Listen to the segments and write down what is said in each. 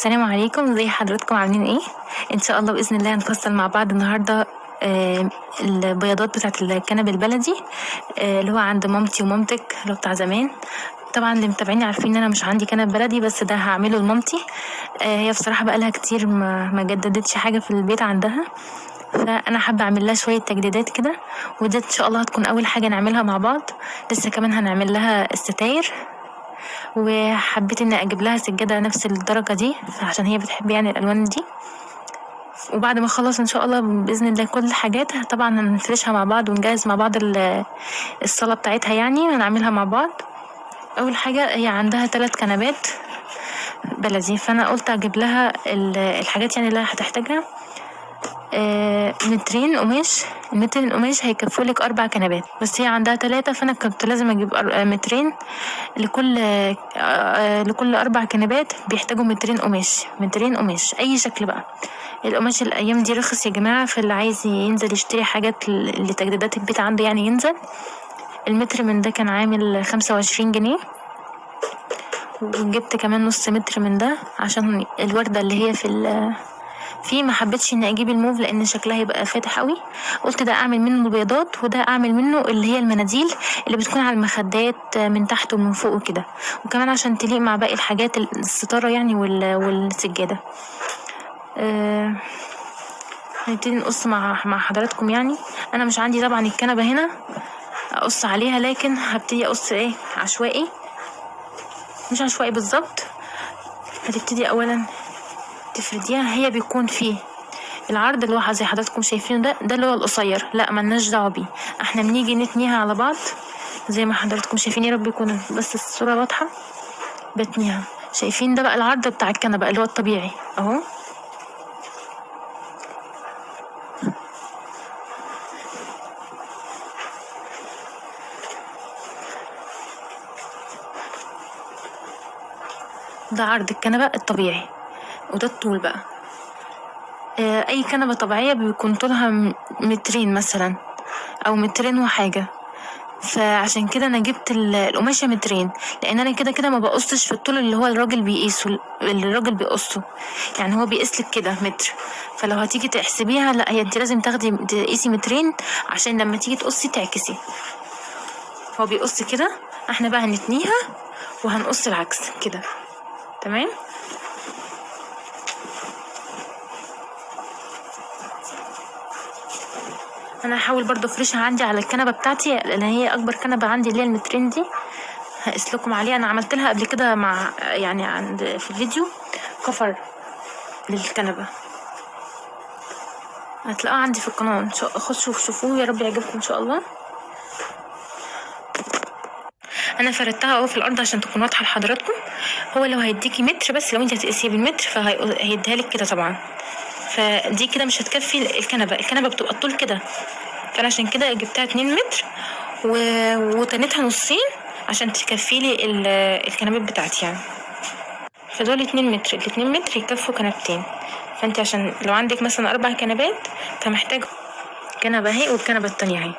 السلام عليكم، ازي حضراتكم عاملين ايه؟ ان شاء الله باذن الله هنفصل مع بعض النهارده البياضات بتاعه الكنب البلدي اللي هو عند مامتي ومامتك اللي هو بتاع زمان. طبعا اللي متابعيني عارفين ان انا مش عندي كنب بلدي، بس ده هعمله لمامتي. هي بصراحه بقالها كتير ما جددتش حاجه في البيت عندها، فانا حابه اعمل لها شويه تجديدات كده، وده ان شاء الله هتكون اول حاجه نعملها مع بعض. لسه كمان هنعمل لها الستاير، وحبيت اني اجيب لها سجادة نفس الدرجة دي عشان هي بتحب يعني الالوان دي. وبعد ما اخلص ان شاء الله باذن الله كل الحاجات طبعا هنفرشها مع بعض ونجهز مع بعض الصالة بتاعتها، يعني هنعملها مع بعض. اول حاجة هي عندها 3 كنبات بلدي، فانا قلت اجيب لها الحاجات يعني اللي هتحتاجها. مترين قماش، المترين قماش هيكفولك 4 كنبات، بس هي عندها 3 فانا كنت لازم اجيب مترين لكل 4 كنبات. بيحتاجوا مترين قماش اي شكل بقى. القماش الايام دي رخص يا جماعة، فاللي عايز ينزل يشتري حاجات لتجديدات البيت عنده يعني ينزل. المتر من ده كان عامل 25 جنيه، وجبت كمان نص متر من ده عشان الوردة اللي هي في ما حبيتش اني اجيب الموف لان شكلها يبقى فاتح قوي. قلت ده اعمل منه البيضات وده اعمل منه اللي هي المناديل اللي بتكون على المخدات من تحت ومن فوق وكده، وكمان عشان تليق مع باقي الحاجات الستارة يعني والسجادة. هنبتدي نقص مع حضراتكم. يعني انا مش عندي طبعا الكنبة هنا اقص عليها، لكن هبتدي اقص عشوائي، مش عشوائي بالظبط. هتبتدي اولا تفرديها، هي بيكون فيه العرض اللي هو زي حضراتكم شايفينه ده اللي هو القصير، لا ملناش دعوه بيه، احنا بنيجي نتنيها على بعض زي ما حضراتكم شايفين. يا رب يكون بس الصوره واضحه. بتنيها، شايفين ده بقى العرض بتاع الكنبه اللي هو الطبيعي اهو. ده عرض الكنبه الطبيعي، وده الطول بقى. اي كنبه طبيعيه بيكون طولها مترين مثلا او مترين وحاجه، فعشان كده انا جبت القماشه مترين، لان انا كده ما بقصش في الطول اللي هو الراجل بيقيسه، اللي الراجل بيقصه يعني هو بيقيسلك كده متر. فلو هتيجي تحسبيها لا، هي انت لازم تقيسي مترين عشان لما تيجي تقصي تعكسي. هو بيقص كده، احنا بقى هنتنيها وهنقص العكس كده. تمام. انا هحاول برضو افرشها عندي على الكنبه بتاعتي لان هي اكبر كنبه عندي اللي هي المترين دي. هقيسلكم عليها، انا عملت لها قبل كده مع يعني في الفيديو كفر للكنبه، هتلاقوها عندي في القناه، خشوا شوفوه، يا رب يعجبكم ان شاء الله. انا فردتها اهو في الارض عشان تكون واضحه لحضراتكم. هو لو هيديكي متر بس، لو انت هتقيسيه بالمتر فهيديها لك كده طبعا، فدي كده مش هتكفي الكنبه بتبقى الطول كده، فانا عشان كده جبتها 2 متر وتنيتها نصين عشان تكفيلي الكنبات بتاعتي يعني. فدول 2 متر، ال2 متر يكفوا كنبتين. فانت عشان لو عندك مثلا 4 كنبات فمحتاج كنبه اهي والكنبه التانية اهي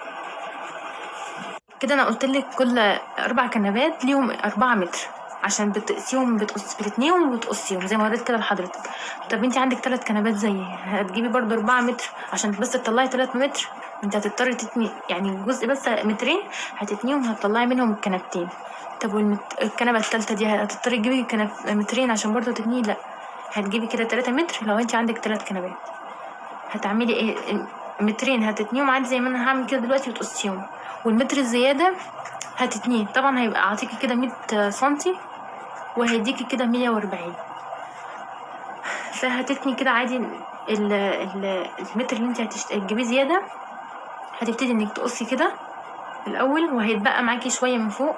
كده. انا قلتلك كل 4 كنبات ليهم 4 متر عشان بتقسيهم، بتتنيهم وبتقصيهم زي ما وريت كده لحضرتك. طب انت عندك 3 كنبات زيي، هتجيبي برضو 4 متر عشان بس تطلعي 3 متر. انت هتضطري تتني يعني جزء بس مترين، هتتنيهم هتطلعي منهم الكنبتين. طب الكنبه الثالثه دي هتضطري تجيبي مترين عشان برضو تتني، لا هتجيبي كده 3 متر. لو انت عندك 3 كنبات هتعملي ايه؟ مترين هتتنيهم عادي زي ما انا هعمل كده دلوقتي وتقصيهم، والمتر الزياده هتتنيه طبعا هيبقى اعطيكي كده 100 سنتي وهيديكي كده 140. فهتتني كده عادي. المتر اللي انت هتجيبيه زياده هتبتدي انك تقصي كده الاول، وهيتبقى معاكي شويه من فوق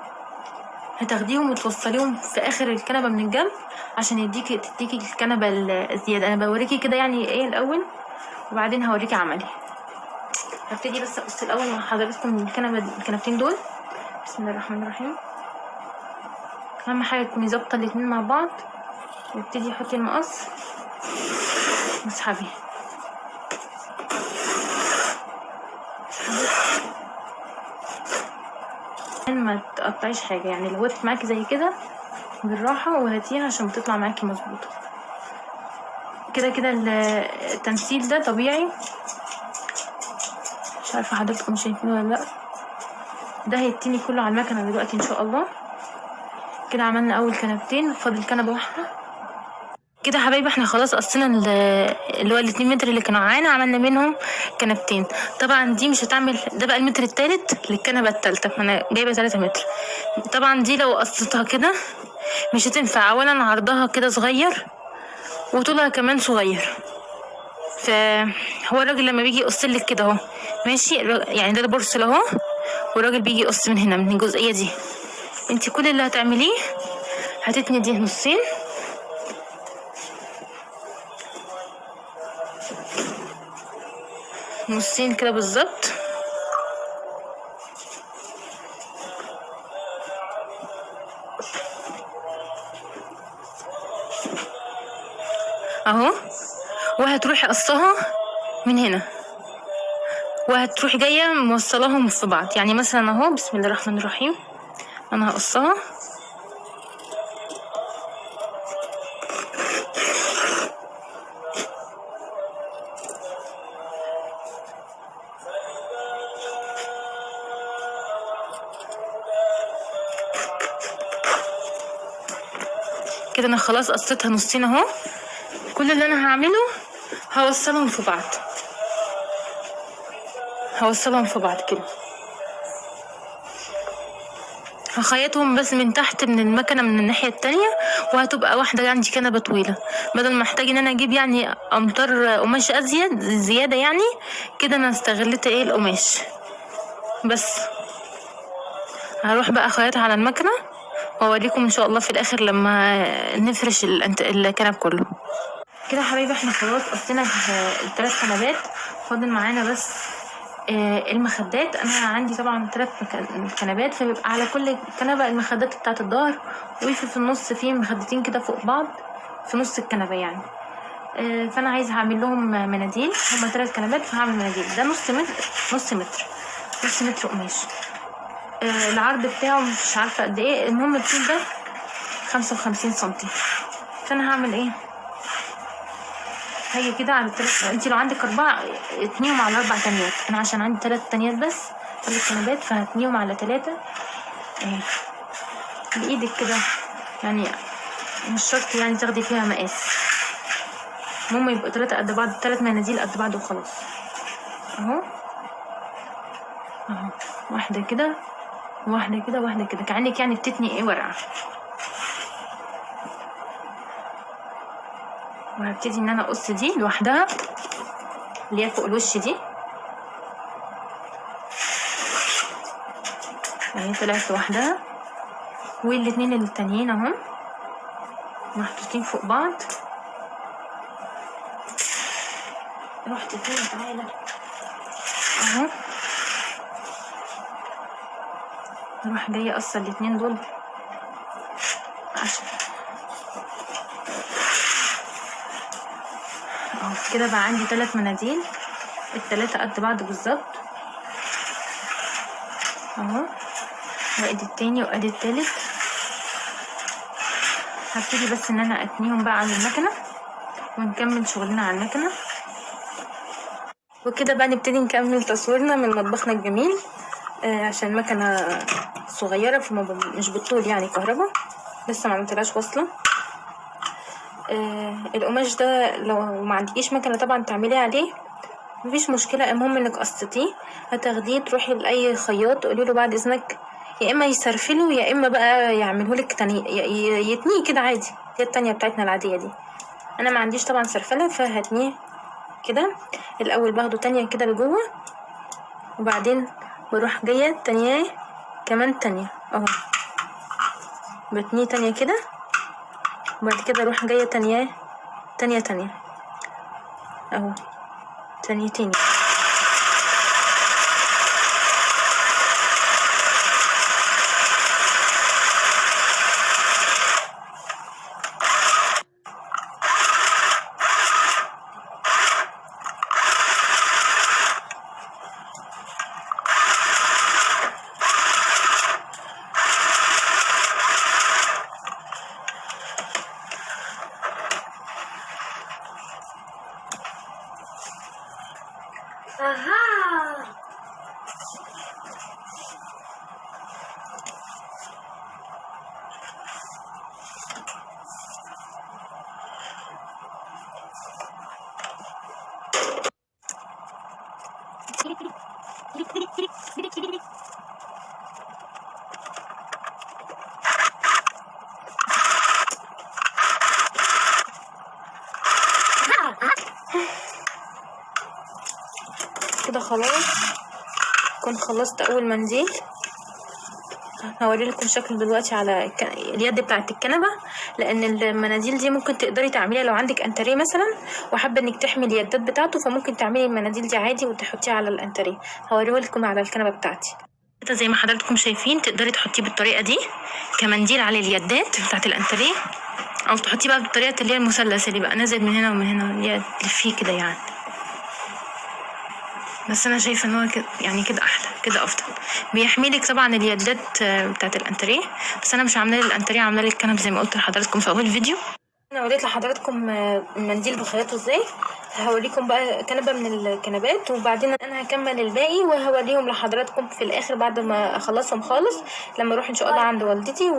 هتاخديهم وتوصليهم في اخر الكنبه من الجنب عشان تديكي الكنبه الزياده. انا بوريكي كده يعني ايه الاول وبعدين هوريكي عملي. هبتدي بس اقص الاول مع حضراتكم الكنبتين دول. بسم الله الرحمن الرحيم. اهم حاجه تكوني ظابطه الاتنين مع بعض، وابتدي حطي المقص واسحبي. ما تقطعيش حاجه، يعني لو وقفت معاكي زي كده بالراحه وهاتيها عشان بتطلع معاكي مظبوطه. كده كده التمثيل ده طبيعي، مش عارفه حضراتكم شايفينه ولا لا. ده هيتني كله على المكنه دلوقتي ان شاء الله. كده عملنا اول كنبتين، فاضل كنبه واحده. كده يا حبايبي احنا خلاص قصينا اللي هو ال2 متر اللي كانوا معانا، عملنا منهم كنبتين. طبعا دي مش هتعمل، ده بقى المتر التالت للكنبه التالته، فانا جايبه 3 متر. طبعا دي لو قصيتها كده مش هتنفع، اولا عرضها كده صغير وطولها كمان صغير. فهو الراجل لما بيجي يقصلك كده اهو ماشي، يعني ده البورصل اهو، والراجل بيجي يقص من هنا من الجزئيه دي. انتي كل اللي هتعمليه هتتني دي نصين، نصين كده بالظبط اهو، وهتروحي قصها من هنا، وهتروحي جايه موصلاهم في بعض. يعني مثلا اهو، بسم الله الرحمن الرحيم، انا هقصها كده. انا خلاص قصيتها نصين اهو. كل اللي انا هعمله هوصلهم في بعض، هوصلهم في بعض كده، هخيطهم بس من تحت من المكنه من الناحيه التانية، وهتبقى واحده عندي كنبه طويله، بدل ما احتاج ان انا اجيب يعني امتار قماش ازيد زياده يعني. كده انا استغلت ايه القماش بس. هروح بقى اخيطها على المكنه واوريكم ان شاء الله في الاخر لما نفرش الكنب كله. كده يا حبايبي احنا خلاص قصينا ال3 كنبات، فاضل معانا بس المخدات. انا عندي طبعا 3 كنبات، فبيبقى على كل كنبه المخدات بتاعه الظهر، وفي النص في مخدتين كده فوق بعض في نص الكنبه يعني. فانا عايزه اعمل لهم مناديل، هما 3 كنبات فهعمل مناديل. ده نص متر قماش. العرض بتاعه مش عارفه قد ايه، المهم الطول ده 55 سنتي. فانا هعمل ايه، هي كده على 3. انتي لو عندك 4 اتنيهم على 4 تانيات، انا عشان عندي 3 تانيات بس 3 كنبات، فهتنيهم على 3 اهي بايدك كده. يعني مش شرط يعني تاخدي فيها مقاس، المهم يبقوا 3 قد بعض، 3 مناديل قد بعض وخلاص. اهو واحده كده واحده كده واحده كده، كأنك يعني بتتني ايه ورقه. وهبتدي ان انا اقص دي لوحدها اللي هي فوق الوش دي اهي، طلعت لوحدها. والاتنين التانيين اهم محطوطين فوق بعض. رحت فين؟ تعالى اهو. اروح جايه اقص الاتنين دول عشان اهو كده بقى عندي 3 مناديل، ال3 قد بعض بالظبط اهو. وادي التاني وادي التالت. هبتدي بس ان انا اتنيهم بقى على المكنه ونكمل شغلنا على المكنه. وكده بقى نبتدي نكمل تصويرنا من مطبخنا الجميل. عشان المكنه صغيره مش بالطول يعني كهرباء، لسه ما عملتلهاش وصله. القماش ده لو ما عندكيش مكنه طبعا تعملي عليه مفيش مشكله، المهم انك قصتيه هتاخديه تروحي لاي خياط تقولي له بعد اذنك يا اما يسرفله يا اما بقى يعملهولك تاني يتنيه كده عادي. هي التانية بتاعتنا العاديه دي، انا ما عنديش طبعا سرفله فهتنيه كده. الاول باخده تانية كده لجوه، وبعدين بروح جايه تانية كمان تانية اهو، بتنيه تانية كده، وبعد كده اروح جايه تانية اهو، تانيتين. خلاص كنت خلصت اول منزل. هوري لكم شكله دلوقتي على اليد بتاعه الكنبه، لان المناديل دي ممكن تقدري تعمليها لو عندك انتريه مثلا وحابه انك تحمي اليدات بتاعته، فممكن تعملي المناديل دي عادي وتحطيها على الانتريه. هوريه لكم على الكنبه بتاعتي كده زي ما حضراتكم شايفين. تقدري تحطيه بالطريقه دي كمنديل على اليدات بتاعه الانتريه، او تحطيه بقى بالطريقه اللي هي المثلث اللي بقى نازل من هنا ومن هنا، اللي تلفيه كده يعني. بس انا شايفه ان هو كده يعني كده احلى، كده افضل، بيحميلك طبعا اليدات بتاعت الانتريه. بس انا مش عامله لي الانتريه، عامله لي الكنب زي ما قلت لحضراتكم في اول الفيديو. انا وريت لحضراتكم المنديل بخياطه ازاي. هوريكم بقى كنبه من الكنبات، وبعدين انا هكمل الباقي وهوريهم لحضراتكم في الاخر بعد ما اخلصهم خالص، لما اروح ان شاء الله عند والدتي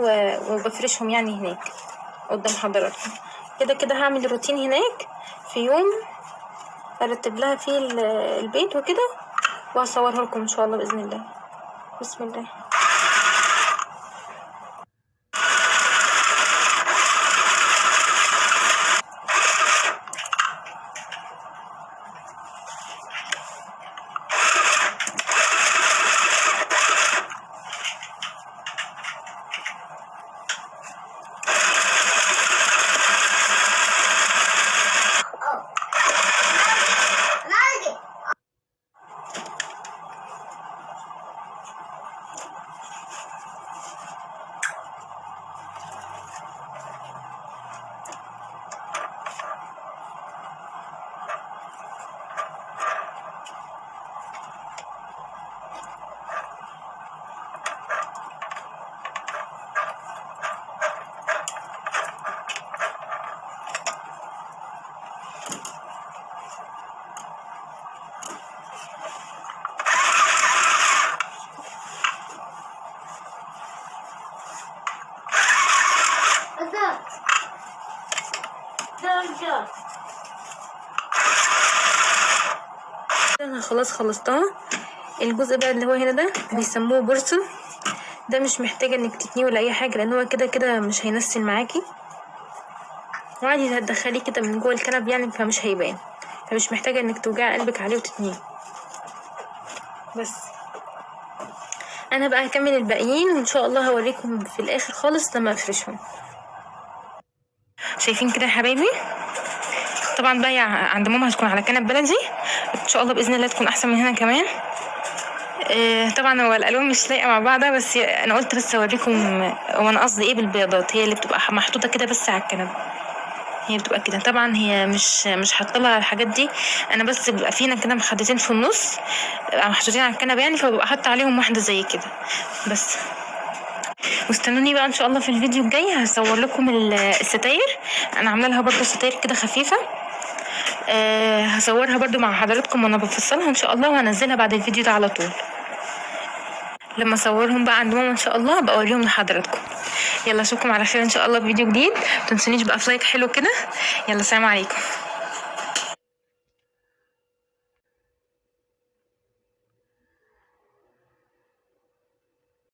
وبفرشهم يعني هناك قدام حضراتكم. كده كده هعمل روتين هناك في يوم ارتب لها فيه البيت وكده، وهصوره لكم ان شاء الله باذن الله. بسم الله. انا خلاص خلصتها. الجزء بقى اللي هو هنا ده بيسموه برص، ده مش محتاجه انك تتنيه ولا اي حاجه، لان هو كده كده مش هينسل معاكي، وعادي هتدخليه كده من جوه الكنب يعني، فمش هيبان، فمش محتاجه انك توجعي قلبك عليه وتتنيه. بس انا بقى هكمل الباقيين وان شاء الله هوريكم في الاخر خالص لما افرشهم. شايفين كده يا حبايبي؟ طبعا بقى عند ماما هتكون على كنب بلدي ان شاء الله باذن الله، تكون احسن من هنا كمان. طبعا هو الالوان مش لايقه مع بعضها، بس انا قلت بس اوريكم هو انا قصدي ايه بالبياضات، هي اللي بتبقى محطوطه كده بس على الكنب، هي بتبقى كده. طبعا هي مش حاطه الحاجات دي، انا بس بيبقى فينا كده مخدتين في النص محطوطين على الكنب يعني، فببقى حاطه عليهم واحده زي كده بس. واستنوني بقى ان شاء الله في الفيديو الجاي هصور لكم الستاير. انا عامله لها برضو ستاير كده خفيفه، هصورها برضو مع حضراتكم وانا بفصلها ان شاء الله، وهنزلها بعد الفيديو ده على طول. لما اصورهم بقى عند ماما ان شاء الله بقى اوريهم لحضراتكم. يلا اشوفكم على خير ان شاء الله في فيديو جديد. متنسونيش بقى في لايك حلو كده. يلا سلام عليكم.